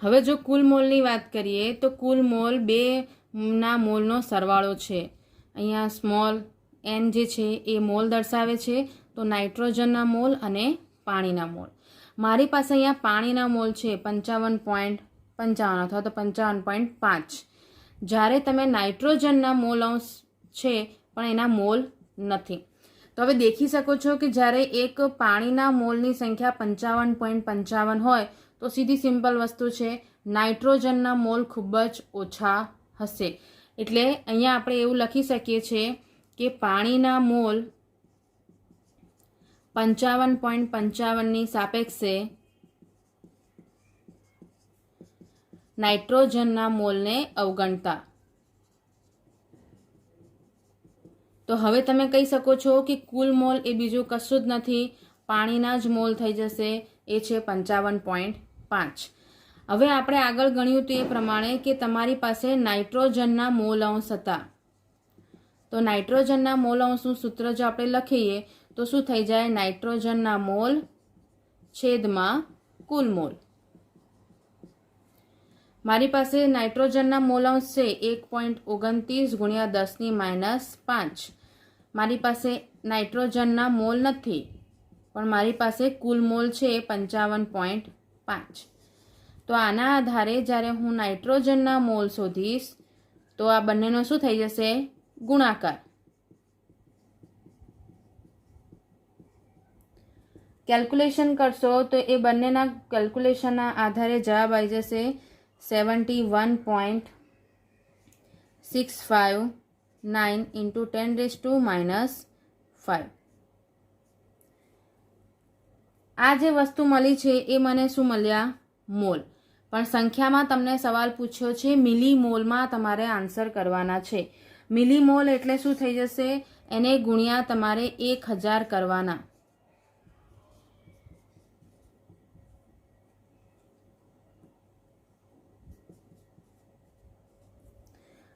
હવે જો કુલ મોલની વાત કરીએ તો કુલ મોલ બેના મોલનો સરવાળો છે. અહીંયા સ્મોલ n જે છે એ મોલ દર્શાવે છે, તો નાઇટ્રોજનના મોલ અને પાણીના મોલ. મારી પાસે અહીંયા પાણીના મોલ છે 55.55 અથવા તો 55.5. જ્યારે તમે નાઇટ્રોજનના મોલ અંશ છે પણ એના મોલ નથી. તો હવે દેખી શકો છો કે જ્યારે એક પાણીના મોલની સંખ્યા 55.55 હોય તો સીધી સિમ્પલ વસ્તુ છે, નાઇટ્રોજનના મોલ ખૂબ જ ઓછા હશે. એટલે અહીંયા આપણે એવું લખી શકીએ છીએ કે પાણીના મોલ 55.55ની સાપેક્ષે નાઇટ્રોજનના મોલને અવગણતા. તો હવે તમે કહી શકો છો કે કુલ મોલ એ બીજું કશું જ નથી, પાણીના જ મોલ થઈ જશે, એ છે 55.5. હવે આપણે આગળ ગણ્યું તે પ્રમાણે કે તમારી પાસે નાઇટ્રોજનના મોલ અંશ હતા. તો નાઇટ્રોજનના મોલ અંશનું સૂત્ર જો આપણે લખીએ તો શું થઈ જાય? નાઇટ્રોજનના મોલ છેદમાં કુલ મોલ. મારી પાસે નાઇટ્રોજનના મોલ અંશ છે 1.29 ગુણ્યા 10⁻5. મારી પાસે નાઇટ્રોજનના મોલ નથી, પણ મારી પાસે કુલ મોલ છે 55.5. તો આના આધારે જ્યારે હું નાઇટ્રોજનના મોલ શોધીશ તો આ બંનેનો શું થઈ જશે? ગુણાકાર. કેલ્ક્યુલેશન કરશો તો એ બંનેના કેલ્ક્યુલેશનના આધારે જવાબ આવી જશે 71.659 into 10⁻⁵. આ જે વસ્તુ મળી છે એ મને શું મળ્યા? મોલ. પણ સંખ્યામાં તમને સવાલ પૂછ્યો છે, મિલી મોલમાં તમારે આન્સર કરવાના છે. મિલી મોલ એટલે શું થઈ જશે? એને ગુણ્યા તમારે 1000 કરવાના.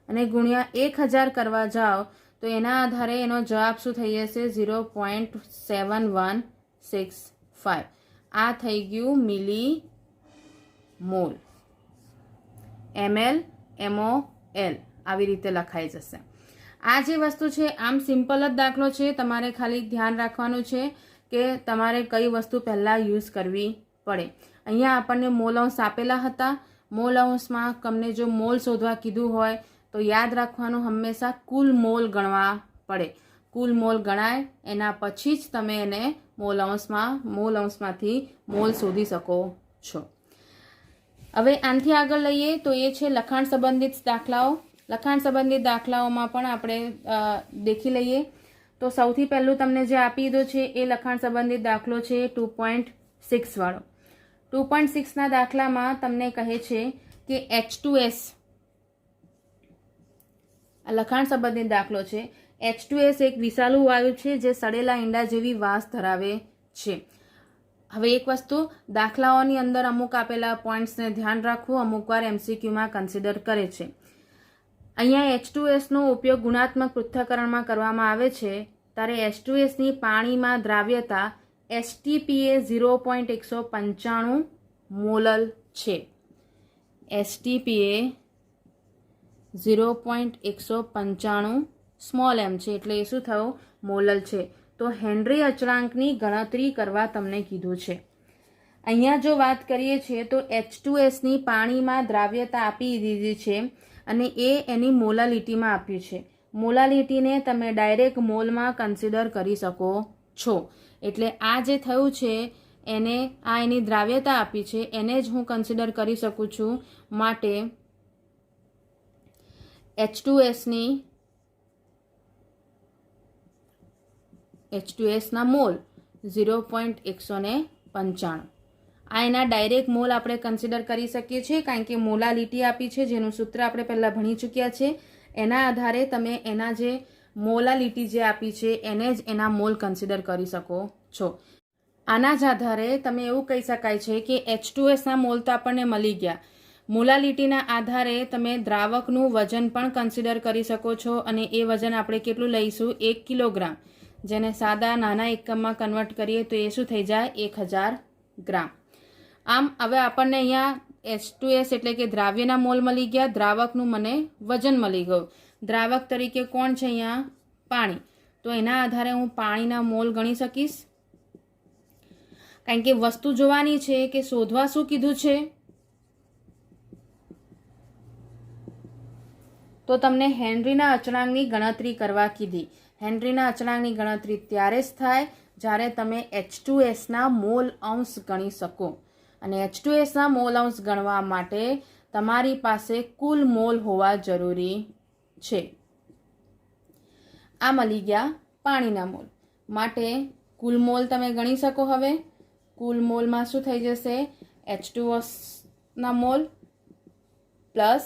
અને ગુણ્યા 1000 કરવા જાઓ તો એના આધારે એનો જવાબ શું થઈ જશે? 0.7165. આ થઈ ગયું મિલી મોલ. ml mol આવી રીતે લખાઈ જશે. આ જે વસ્તુ છે આમ સિમ્પલ જ દાખલો છે, તમારે ખાલી ધ્યાન રાખવાનું છે કે તમારે કઈ વસ્તુ પહેલાં યુઝ કરવી પડે. અહીંયા આપણને મોલ અંશ આપેલા હતા. મોલ અંશમાં તમને જો મોલ શોધવા કીધું હોય તો યાદ રાખવાનું હંમેશા કુલ મોલ ગણવા પડે. કુલ મોલ ગણાય એના પછી જ તમે એને મોલ અંશમાંથી મોલ શોધી શકો છો. હવે આનાથી આગળ લઈએ તો એ છે લખાણ સંબંધિત દાખલાઓ. લખાણ સંબંધિત દાખલાઓમાં પણ આપણે દેખી લઈએ. તો સૌથી પહેલું તમને જે આપી દીધો છે એ લખાણ સંબંધિત દાખલો છે 2.6 વાળો. 2.6ના દાખલામાં તમને કહે છે કે H2S, આ લખાણ સંબંધિત દાખલો છે. H2S એક વિષાલુ વાયુ છે જે સડેલા ઈંડા જેવી વાસ ધરાવે છે. હવે એક વસ્તુ, દાખલાઓની અંદર અમુક આપેલા પોઈન્ટ્સને ધ્યાન રાખવું, અમુક વાર MCQમાં કન્સિડર કરે છે. અહીંયા H2Sનો ઉપયોગ ગુણાત્મક પૃથ્થકરણમાં કરવામાં આવે છે ત્યારે H2Sની પાણીમાં દ્રાવ્યતા STP એ 0.195 મોલલ છે. STP એ 0.195 સ્મોલ m છે, એટલે એ શું થયું? મોલલ છે. તો હેનરી અચળાંકની ગણતરી કરવા તમને કીધું છે. અહીંયા જો વાત કરીએ છીએ તો H2Sની પાણીમાં દ્રાવ્યતા આપી દીધી છે અને એ એની મોલાલિટીમાં આપ્યું છે. મોલાલિટીને તમે ડાયરેક્ટ મોલમાં કન્સિડર કરી શકો છો. એટલે આ જે થયું છે એને આ એની દ્રાવ્યતા આપી છે એને જ હું કન્સિડર કરી શકું છું. માટે H2Sના મોલ 0.195. આ એના ડાયરેક્ટ મોલ આપણે કન્સિડર કરી શકીએ છીએ કારણ કે મોલાલિટી આપી છે જેનું સૂત્ર આપણે પહેલાં ભણી ચૂક્યા છે. એના આધારે તમે એના જે મોલાલિટી જે આપી છે એને જ એના મોલ કન્સિડર કરી શકો છો. આના જ આધારે તમે એવું કહી શકાય છે કે H2Sના મોલ તો આપણને મળી ગયા. મોલાલિટીના આધારે તમે દ્રાવકનું વજન પણ કન્સિડર કરી શકો છો અને એ વજન આપણે કેટલું લઈશું 1 કિલોગ્રામ, જેને સાદા નાના એકમમાં કન્વર્ટ કરીએ તો એ શું થઈ જાય 1000 ગ્રામ. આમ હવે આપણને અહીંયા H2S એટલે કે દ્રાવ્યના મોલ મળી ગયા, દ્રાવકનું મને વજન મળી ગયું. દ્રાવક તરીકે કોણ છે અહીંયા પાણી, તો એના આધારે હું પાણીના મોલ ગણી શકીશ. કારણ કે વસ્તુ જોવાની છે કે શોધવા શું કીધું છે, તો તમને હેનરીના અચળાંકની ગણતરી કરવા કીધી. હેનરીના અચળાંકની ગણતરી ત્યારે જ થાય જ્યારે તમે H2Sના મોલ અંશ ગણી શકો. અને H2Sના મોલ અંશ ગણવા માટે તમારી પાસે કુલ મોલ હોવા જરૂરી છે. આ મળી ગયા પાણીના મોલ. માટે કુલ મોલ તમે ગણી શકો. હવે કુલ મોલમાં શું થઈ જશે, H2Sના મોલ પ્લસ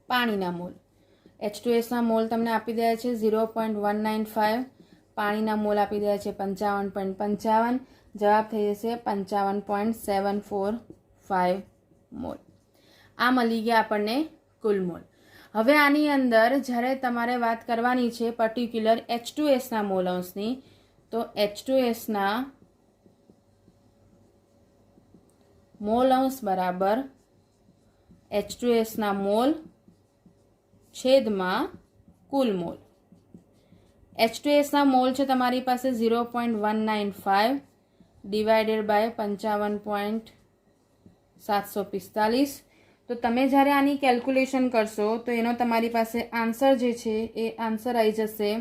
પાણીના મોલ. H2Sના મોલ તમને આપી દે છે 0.195, પાણીના મોલ આપી દે છે 55.55. જવાબ થઈ જશે 55.745 મોલ. આ મળી ગયા આપણને કુલ મોલ. હવે આની અંદર જ્યારે તમારે વાત કરવાની છે પર્ટિક્યુલર H2Sના મોલ અંશની, તો H2Sના મોલ અંશ બરાબર H2Sના મોલ છેદમાં કુલ મોલ. H2Sના મોલ છે તમારી પાસે 0.195 ડિવાઇડેડ બાય 55.745. તો તમે જ્યારે આની કેલ્ક્યુલેશન કરશો તો એનો તમારી પાસે આન્સર જે છે એ આન્સર આવી જશે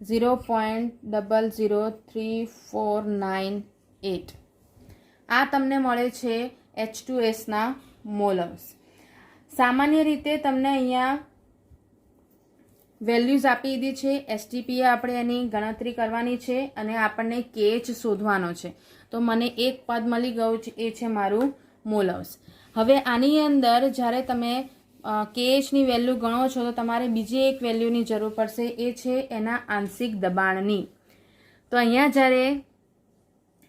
0.00349. આ તમને મળે છે H2Sના મોલ અંશ. સામાન્ય રીતે તમને અહીંયા વેલ્યુઝ આપી દીધી છે. STPA આપણે એની ગણતરી કરવાની છે અને આપણને KH શોધવાનો છે. તો મને એક પદ મળી ગયું છે, એ છે મારું મોલ અંશ. હવે આની અંદર જ્યારે તમે KHની વેલ્યુ ગણો છો તો તમારે બીજી એક વેલ્યુની જરૂર પડશે, એ છે એના આંશિક દબાણની. તો અહીંયા જ્યારે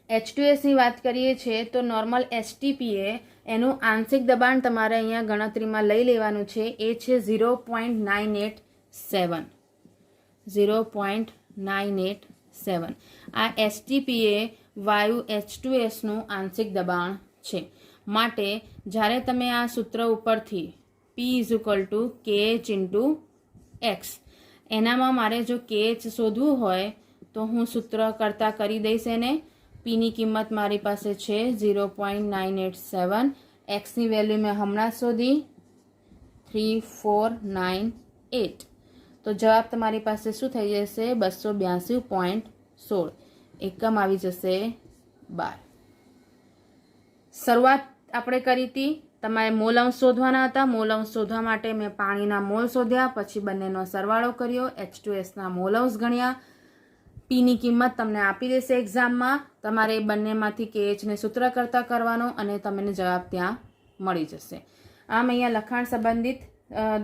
H2Sની વાત કરીએ છીએ તો નોર્મલ STPA એનું આંશિક દબાણ તમારે અહીંયા ગણતરીમાં લઈ લેવાનું છે, એ છે 0.987. 0.987. આ STPA વાયુ H2Sનું આંશિક દબાણ છે. માટે જ્યારે તમે આ સૂત્ર ઉપરથી P = KH × X, એનામાં મારે જો KH શોધવું હોય તો હું સૂત્ર કરતાં કરી દઈશ એને. Pની કિંમત મારી પાસે છે 0.987. Xની વેલ્યુ મેં હમણાં શોધી 3498. તો જવાબ તમારી પાસે શું થઈ જશે 282.16. એકમ આવી જશે 12. શરૂઆત આપણે કરી હતી, તમારે મોલ અંશ શોધવાના હતા. મોલ અંશ શોધવા માટે મેં પાણીના મોલ શોધ્યા, પછી બંનેનો સરવાળો કર્યો, H2Sના મોલ અંશ ગણ્યા. Pની કિંમત તમને આપી દેશે એક્ઝામમાં, તમારે બંનેમાંથી KHને સૂત્ર કરતાં કરવાનો અને તમને જવાબ ત્યાં મળી જશે. આમ અહીંયા લખાણ સંબંધિત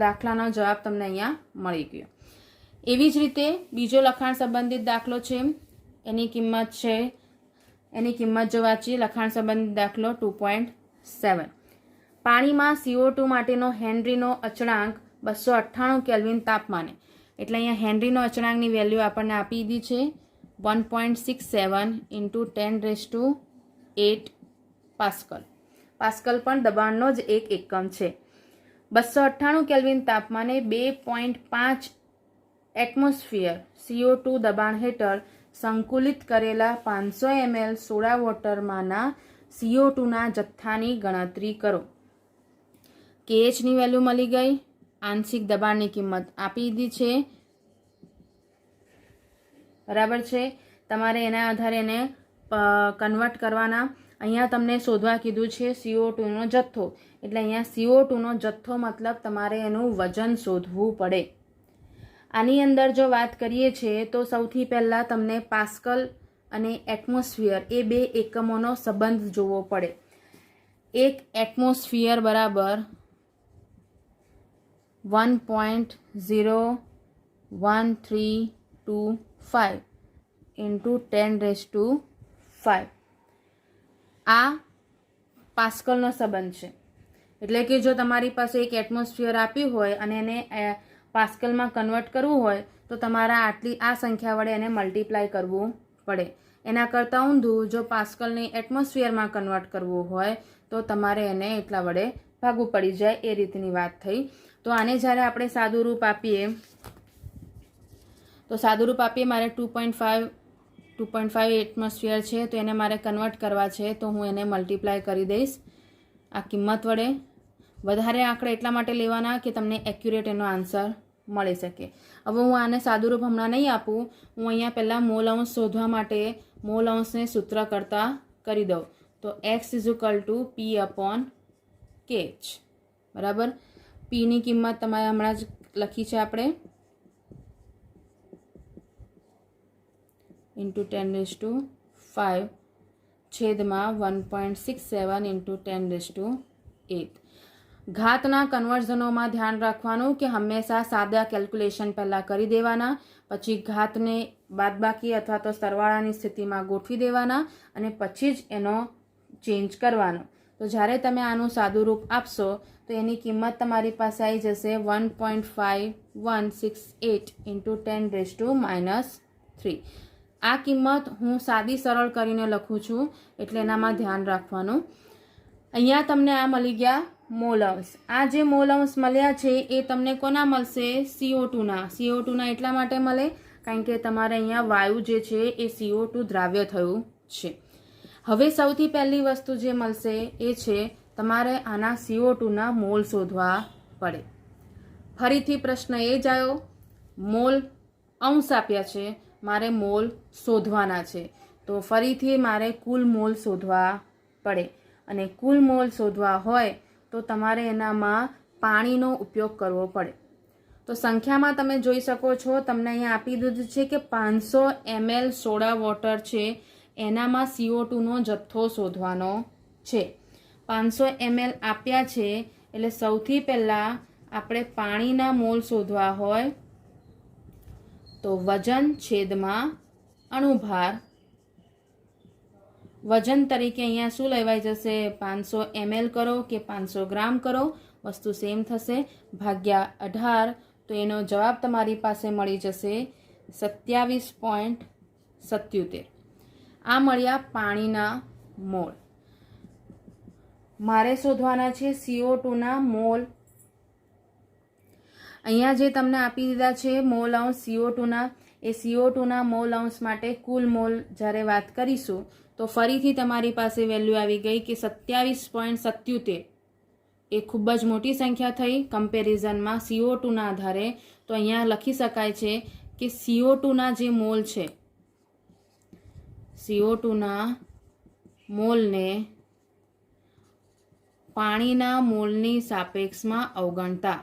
દાખલાનો જવાબ તમને અહીંયા મળી ગયો. એવી જ રીતે બીજો લખાણ સંબંધિત દાખલો છે, એની કિંમત જો વાંચીએ, લખાણ સંબંધિત દાખલો 2.7. પાણીમાં CO2 માટેનો હેનરીનો અચળાંક 298 કેલ્વિન તાપમાને, એટલે અહીંયા હેનરીનો અચળાંકની વેલ્યુ આપણને આપી દીધી છે 1.67 × 10⁸ પાસ્કલ. પાસ્કલ પણ દબાણનો જ એક એકમ છે. 298 કેલ્વિન તાપમાને 2.5 એટમોસ્ફિયર CO2 દબાણ હેઠળ સંકુલિત કરેલા 500 ml સોડા વોટરમાંના CO2ના જથ્થાની ગણતરી કરો. KHની વેલ્યુ મળી ગઈ, આંશિક દબાણની કિંમત આપી દીધી છે, બરાબર છે. તમારે એના આધારે એને કન્વર્ટ કરવાના. અહીંયા તમને શોધવા કીધું છે CO2નો જથ્થો, એટલે અહીંયા CO2નો જથ્થો મતલબ તમારે એનું વજન શોધવું પડે. આની અંદર જો વાત કરીએ છીએ તો સૌથી પહેલાં તમને પાસ્કલ અને એટમોસ્ફિયર એ બે એકમોનો સંબંધ જોવો પડે. એક એટમોસ્ફિયર બરાબર 1.01325 ઇન્ટુ 10⁵ આ પાસ્કલનો સંબંધ છે. એટલે કે જો તમારી પાસે એક એટમોસ્ફિયર આપ્યું હોય અને એને પાસ્કલમાં કન્વર્ટ કરવું હોય તો તમારા આ સંખ્યા વડે એને મલ્ટીપ્લાય કરવું પડે. એના કરતાં ઊંધું જો પાસ્કલને એટમોસ્ફિયરમાં કન્વર્ટ કરવું હોય તો તમારે એને એટલા વડે ભાગવું પડી જાય. એ રીતની વાત થઈ. તો આને જ્યારે આપણે સાદું રૂપ આપીએ મારે 2.5 એટમોસ્ફિયર છે તો એને મારે કન્વર્ટ કરવા છે તો હું એને મલ્ટીપ્લાય કરી દઈશ આ કિંમત વડે. વધારે આંકડા એટલા માટે લેવાના કે તમને એક્યુરેટ એનો આન્સર મળી શકે. હવે હું આને સાદું રૂપ હમણાં નહીં આપું. હું અહીંયા પહેલાં મોલ અંશ શોધવા માટે મોલ અંશને સૂત્ર કરતાં કરી દઉં. તો x = P/kh બરાબર. પીની કિંમત તમારે હમણાં જ લખી છે આપણે ઇન્ટુ 10⁵ છેદમાં 1.67 ઇન્ટુ 10⁸. ઘાતના કન્વર્ઝનોમાં ધ્યાન રાખવાનું કે હંમેશા સાદા કેલ્ક્યુલેશન પહેલાં કરી દેવાના, પછી ઘાતને બાદબાકી અથવા તો સરવાળાની સ્થિતિમાં ગોઠવી દેવાના અને પછી જ એનો ચેન્જ કરવાનો. તો જ્યારે તમે આનું સાદું રૂપ આપશો તો એની કિંમત તમારી પાસે આવી જશે 1.5168 ઇન્ટુ 10⁻³ આ કિંમત હું સાદી સરળ કરીને લખું છું એટલે એનામાં ધ્યાન રાખવાનું. અહીંયા તમને આ મળી ગયા મોલ અંશ. આ જે મોલ અંશ મળ્યા છે એ તમને કોના મળશે? CO2ના. CO2ના એટલા માટે મળે કારણ કે તમારે અહીંયા વાયુ જે છે એ CO2 દ્રાવ્ય થયું છે. હવે સૌથી પહેલી વસ્તુ જે મળશે એ છે તમારે આના CO2ના મોલ શોધવા પડે. ફરીથી પ્રશ્ન એ જ આવ્યો, મોલ અંશ આપ્યા છે, મારે મોલ શોધવાના છે. તો ફરીથી મારે કુલ મોલ શોધવા પડે અને કુલ મોલ શોધવા હોય તો તમારે એનામાં પાણીનો ઉપયોગ કરવો પડે. તો સંખ્યામાં તમે જોઈ શકો છો તમને અહીંયા આપી દીધું છે કે 500 ml સોડા વોટર છે એનામાં CO2નો જથ્થો શોધવાનો છે. 500 ml આપ્યા છે એટલે સૌથી પહેલાં આપણે પાણીના મોલ શોધવા હોય તો વજન છેદમાં અણુભાર. વજન તરીકે અહીંયા શું લેવાઈ જશે? 500 ml કરો કે 500 ગ્રામ કરો, વસ્તુ સેમ થશે, ભાગ્યા 18. તો એનો જવાબ તમારી પાસે મળી જશે 27.77. આ મળ્યા પાણીના મોલ. મારે શોધવાના છે CO2ના મોલ. અહીંયા જે તમને આપી દીધા છે મોલ અંશ CO2ના, એ CO2ના મોલ અંશ માટે કુલ મોલ જ્યારે વાત કરીશું તો ફરીથી તમારી પાસે વેલ્યુ આવી ગઈ કે 27.77. એ ખૂબ જ મોટી સંખ્યા થઈ કમ્પેરિઝનમાં CO2ના આધારે. તો અહીંયા લખી શકાય છે કે CO2ના જે મોલ છે, CO2ના મોલને પાણીના મોલની સાપેક્ષમાં અવગણતા.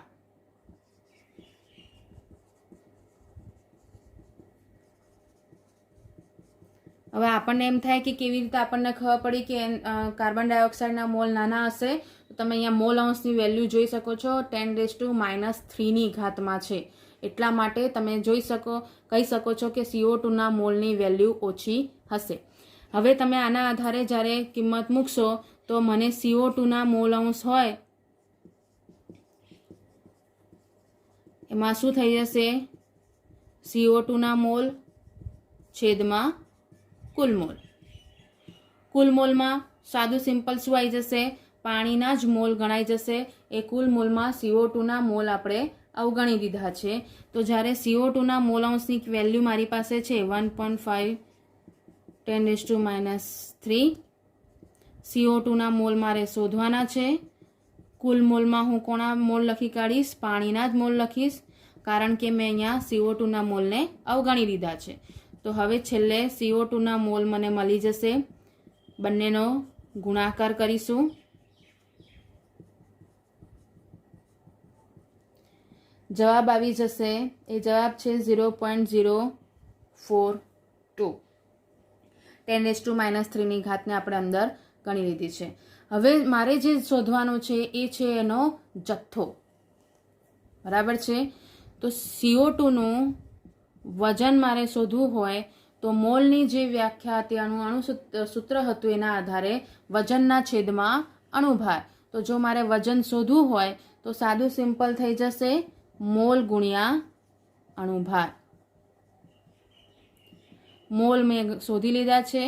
હવે આપણને એમ થાય કે કેવી રીતે આપણને ખબર પડી કે કાર્બન ડાયોક્સાઇડના મોલ નાના હશે. તો તમે અહીંયા મોલ અંશની વેલ્યુ જોઈ શકો છો 10⁻³ ઘાતમાં છે. એટલા માટે તમે કહી શકો છો કે CO2ના મોલની વેલ્યુ ઓછી હશે. હવે તમે આના આધારે જ્યારે કિંમત મૂકશો તો મને CO2ના મોલ અંશ હોય એમાં શું થઈ જશે? CO2ના મોલ છેદમાં કુલ મોલ. કુલ મોલમાં સાદું સિમ્પલ શું આવી જશે? પાણીના જ મોલ ગણાઈ જશે. એ કુલ મોલમાં CO2ના મોલ આપણે અવગણી દીધા છે. તો જ્યારે CO2ના મોલ અંશની વેલ્યુ મારી પાસે છે 1.5 10⁻³ CO2ના મોલ મારે શોધવાના છે. કુલ મોલમાં હું કોના મોલ લખી કાઢીશ? પાણીના જ મોલ લખીશ કારણ કે મેં અહીંયા CO2ના મોલને અવગણી દીધા છે. તો હવે છેલ્લે CO2ના મોલ મને મળી જશે. બંનેનો ગુણાકાર કરીશું. જવાબ આવી જશે. એ જવાબ છે 0.042. 10⁻³ ઘાતને આપણે અંદર ગણી લીધી છે. હવે મારે જે શોધવાનું છે એ છે એનો જથ્થો. બરાબર છે. તો CO2નું વજન મારે શોધવું હોય તો મોલની જે વ્યાખ્યા હતી, સૂત્ર હતું, એના આધારે વજનના છેદમાં અણુભાર. તો જો મારે વજન શોધવું હોય તો સાદું સિમ્પલ થઈ જશે મોલ ગુણ્યા અણુભાર. મોલ મેં શોધી લીધા છે.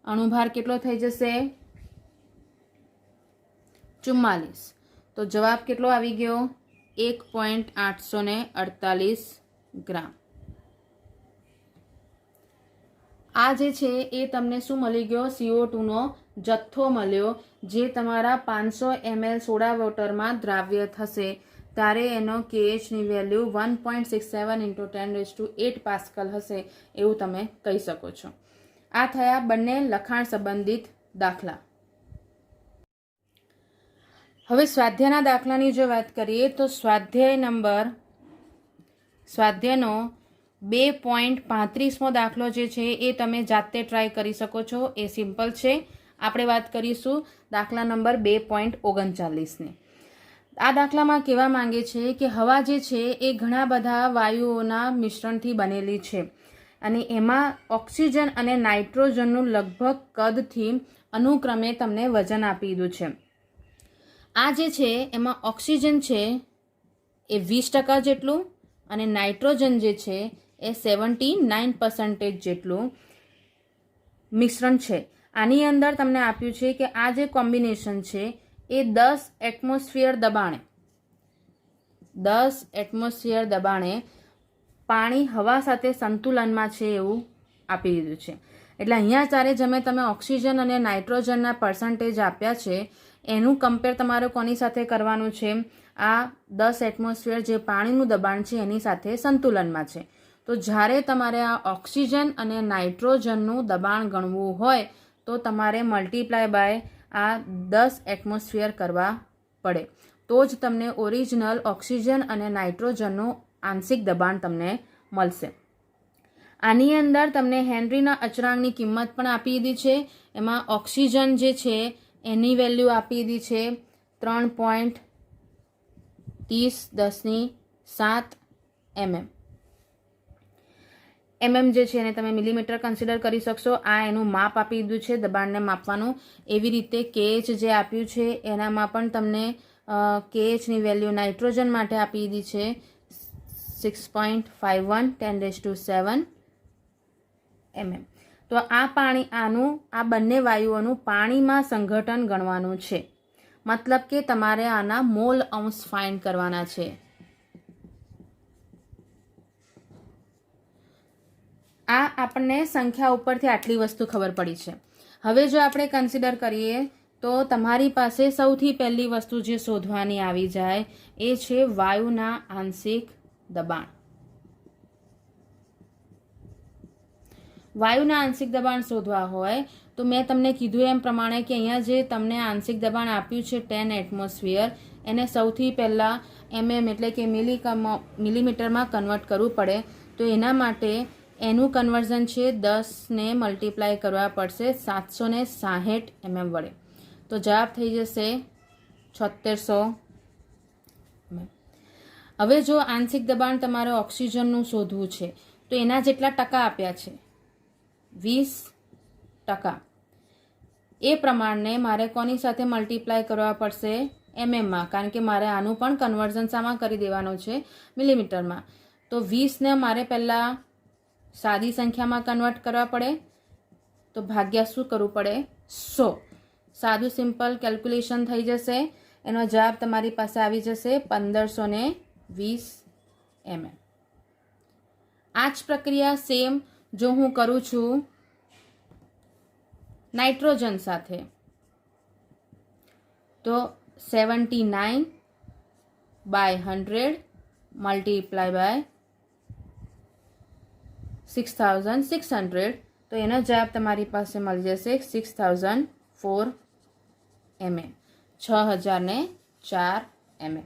અણુભાર કેટલો થઈ જશે? 44. તો જવાબ કેટલો આવી ગયો? 1.848 ગ્રામ. આ જે છે એ તમને શું મળી ગયો? CO2નો જથ્થો મળ્યો, જે તમારા 500 ml સોડા વોટરમાં દ્રાવ્ય થશે ત્યારે એનો KHની વેલ્યુ 1.67 × 10⁸ પાસ્કલ હશે એવું તમે કહી શકો છો. આ થયા બંને લખાણ સંબંધિત દાખલા. હવે સ્વાધ્યાયના દાખલાની જો વાત કરીએ તો સ્વાધ્યાયનો 2.35મો દાખલો જે છે એ તમે જાતે ટ્રાય કરી શકો છો. એ સિમ્પલ છે. આપણે વાત કરીશું દાખલા નંબર 2.39ની. આ દાખલામાં કહેવા માંગે છે કે હવા જે છે એ ઘણા બધા વાયુઓના મિશ્રણથી બનેલી છે અને એમાં ઓક્સિજન અને નાઇટ્રોજનનું લગભગ કદથી અનુક્રમે તમને વજન આપી દીધું છે. આ જે છે એમાં ઓક્સિજન છે એ 20% જેટલું અને નાઇટ્રોજન જે છે એ 79% જેટલું મિશ્રણ છે. આની અંદર તમને આપ્યું છે કે આ જે કોમ્બિનેશન છે એ 10 એટમોસ્ફિયર દબાણે પાણી હવા સાથે સંતુલનમાં છે એવું આપી દીધું છે. એટલે અહીંયા ચારે જમે તમે ઓક્સિજન અને નાઇટ્રોજનના પર્સન્ટેજ આપ્યા છે એનું કમ્પેર તમારે કોની સાથે કરવાનું છે? આ 10 એટમોસ્ફિયર જે પાણીનું દબાણ છે એની સાથે સંતુલનમાં છે. તો જ્યારે તમારે આ ઓક્સિજન અને નાઇટ્રોજનનું દબાણ ગણવું હોય તો તમારે મલ્ટીપ્લાય બાય આ 10 એટમોસ્ફિયર કરવા પડે. તો જ તમને ઓરિજિનલ ઓક્સિજન અને નાઇટ્રોજનનું આંશિક દબાણ તમને મળશે. આની અંદર તમને હેનરીના અચળાંકની કિંમત પણ આપી દીધી છે. એમાં ઓક્સિજન જે છે એની વેલ્યુ આપી દીધી છે 3.30⁻⁷ mm જે છે એને તમે મિલીમીટર કન્સિડર કરી શકશો. આ એનું માપ આપી દીધું છે દબાણને માપવાનું. એવી રીતે KH જે આપ્યું છે એનામાં પણ તમને KHની વેલ્યુ નાઇટ્રોજન માટે આપી દીધી છે 6.51 10⁻⁷ mm. તો આ બંને વાયુઓનું પાણીમાં સંઘટન ગણવાનું છે. મતલબ કે તમારે આના મોલ અંશ ફાઇન્ડ કરવાના છે. આ આપણને સંખ્યા ઉપરથી આટલી વસ્તુ ખબર પડી છે. હવે જો આપણે કન્સિડર કરીએ તો તમારી પાસે સૌથી પહેલી વસ્તુ જે શોધવાની આવી જાય એ છે વાયુના આંશિક દબાણ. વાયુના આંશિક દબાણ શોધવા હોય તો મેં તમને કીધું એમ પ્રમાણે કે અહીંયા જે તમને આંશિક દબાણ આપ્યું છે 10 એટમોસ્ફિયર એને સૌથી પહેલાં mm એટલે કે મિલીમીટરમાં કન્વર્ટ કરવું પડે. તો એના માટે એનું કન્વર્ઝન છે 10ને મલ્ટીપ્લાય કરવા પડશે 760 mm વડે. તો જવાબ થઈ જશે 7600 mm. હવે જો આંશિક દબાણ તમારે ઓક્સિજનનું શોધવું છે તો એના જેટલા ટકા આપ્યા છે 20%. એ પ્રમાણે મારે કોની સાથે મલ્ટીપ્લાય કરવા પડશે? mmમાં, કારણ કે મારે આનું પણ કન્વર્ઝન શામાં કરી દેવાનું છે? મિલીમીટરમાં. તો 20ને મારે પહેલાં સાદી સંખ્યામાં કન્વર્ટ કરવા પડે તો ભાગ્યા શું કરવું પડે? 100. સાદું સિમ્પલ કેલ્ક્યુલેશન થઈ જશે. એનો જવાબ તમારી પાસે આવી જશે 1520 mm. આ જ પ્રક્રિયા સેમ જો હું કરું છું નાઇટ્રોજન સાથે તો 79/100 મલ્ટીપ્લાય બાય 6600, તો એનો જવાબ તમારી પાસે મળી જશે 6004 mm, 6004 mm.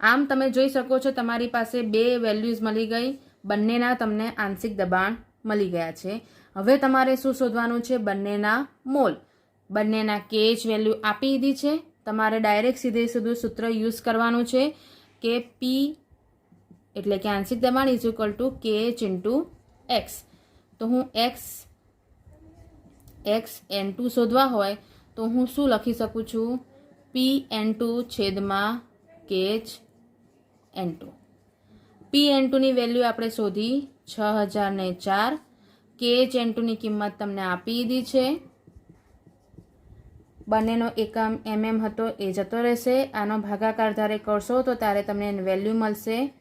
આમ તમે જોઈ શકો છો તમારી પાસે બે વેલ્યુઝ મળી ગઈ, બંનેના તમને આંશિક દબાણ મળી ગયા છે. હવે તમારે શું શોધવાનું છે? બંનેના મોલ. બંનેના કેએચ વેલ્યુ આપી દીધી છે. તમારે ડાયરેક્ટ સીધું સૂત્ર યુઝ કરવાનું છે કે પી એટલે કે આંશિક દબાણ is equal to KH into X. તો હું એક્સ N2 શોધવા હોય તો હું શું લખી શકું છું? પી N2 છેદમાં કેએચ N2. પી N2ની વેલ્યુ આપણે શોધી 6004. કેએચ N2ની કિંમત તમને આપી દીધી છે. બંનેનો એકમ mm હતો એ જતો રહેશે. આનો ભાગાકાર જ્યારે કરશો તો ત્યારે તમને વેલ્યુ મળશે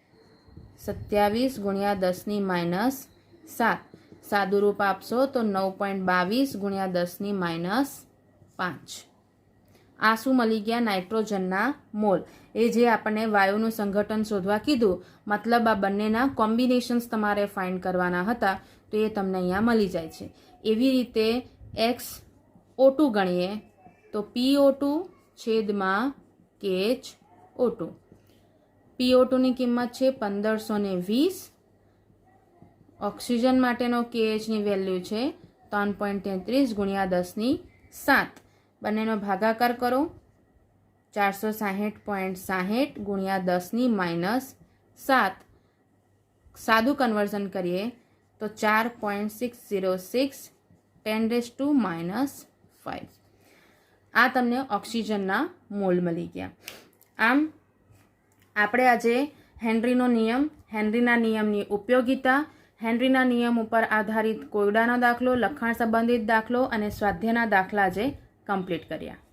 27 ગુણ્યા 10ની માઇનસ 7. સાદું રૂપ આપશો તો 9.22 ગુણ્યા 10ની માઇનસ 5. આ શું મળી ગયા? નાઇટ્રોજનના મોલ. એ જે આપણને વાયુનું સંઘટન શોધવા કીધું, મતલબ આ બંનેના કોમ્બિનેશન્સ તમારે ફાઇન્ડ કરવાના હતા, તો એ તમને અહીંયા મળી જાય છે. એવી રીતે XO2 ગણીએ તો PO2 છેદમાં KHO2. PO2ની કિંમત છે 1520. ઓક્સિજન માટેનો KHની વેલ્યુ છે 3.33 ગુણ્યા 10ની 7. બંનેનો ભાગાકાર કરો 460.60 ગુણ્યા 10ની માઇનસ 7. સાદું કન્વર્ઝન કરીએ તો 4.606 10⁻⁵. આ તમને ઓક્સિજનના મોલ મળી ગયા. આમ આપણે આજે હેનરીના નિયમની ઉપયોગિતા, હેનરીના નિયમ ઉપર આધારિત કોયડાનો દાખલો, લખાણ સંબંધિત દાખલો અને સ્વાધ્યાયના દાખલા જે કમ્પ્લીટ કર્યા.